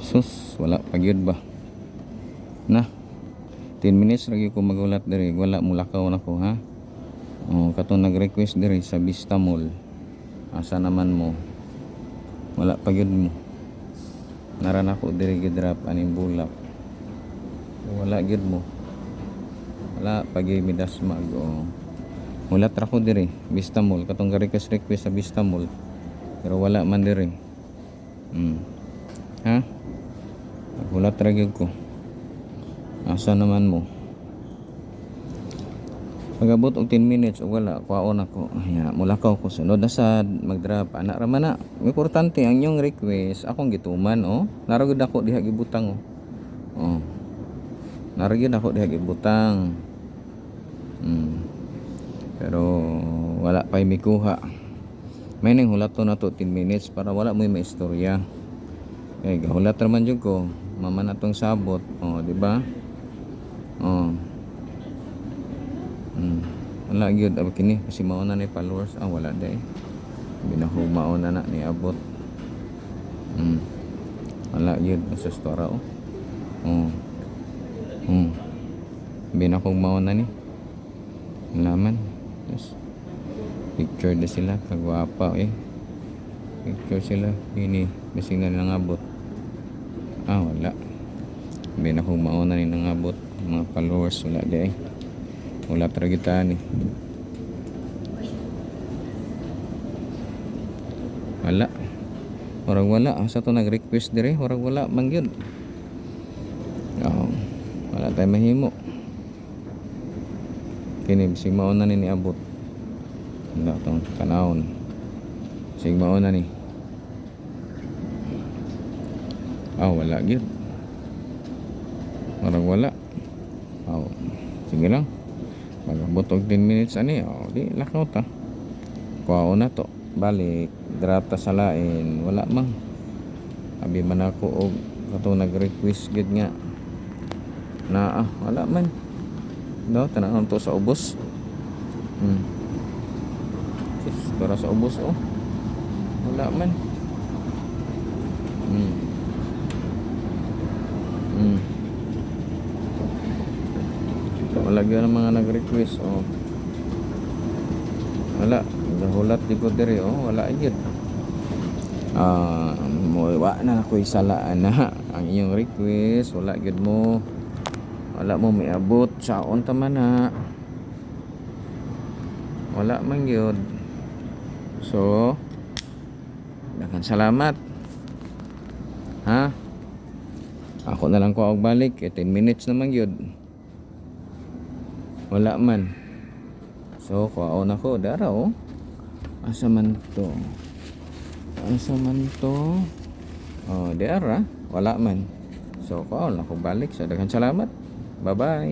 Sus, wala pagyud ba na 10 minutes lagi ko magulat diri, wala mulakaw na ko ha. Katong nag-request diri sa Vista Mall, asa naman mo, wala pagyud mo. Naran ako diri gidrop aning bulak, wala gyud mo, wala pagyud midas mag mulat ra ko diri Vista Mall, katong request sa Vista Mall, pero wala man diri. Ha, nagulat ra gyud ko, asa naman mo. Pagabot og 10 minutes o wala, kuhaon ako. Mulakaw ko sunod na sad mag-drop. Anak ra man na. Importante ang inyong request, akong gituman Naragod ako diha gibutang Naragod ako diha gibutang. Pero wala pa mikuha. May ning hulaton na to 10 minutes para wala mo maistorya. Gahulat ra man jud ko. Mama na tong sabot. Di ba? Wala gyud kini kasi mauna ni followers. Wala day. Binahumaon na ni abot. Wala gyud sa store Binahumaon na ni. Laman. Yes. Picture na sila kagwapa Picture sila ini bising na nangabot. Wala. Binahumaon na ni nangabot mga followers. Wala day. Wala tragita ni. Wala. Orang wala. Asa to nag-request dire? Orang wala man gyud. Wala tayo mahimo. Kini bisig mauna ni abot. Wala tong kanahon. Bisig mauna ni. Wala gyud. Orang wala. Sige lang. Magabot og 10 minutes ani, di lakaw ta. Kuhaon na to. Balik, drop ta sa lain, wala man. Abi man ako og katong nag-request gid nga. Wala man. Tanaw to sa ubos. Para sa ubos wala man. Wala gyud ang mga nag-request wala gahulat di ko diri wala gyud. Wa na ako isalaan na ang iyong request, wala gyud mo, wala mo miabot saon ta man na, wala man gyud. So daghang salamat ha. Ako na lang ko og balik 10 minutes naman gyud. Wala man. So kuhaon ako dara asa man to dara wala man. So kuhaon ako balik. So daghang salamat. Bye bye.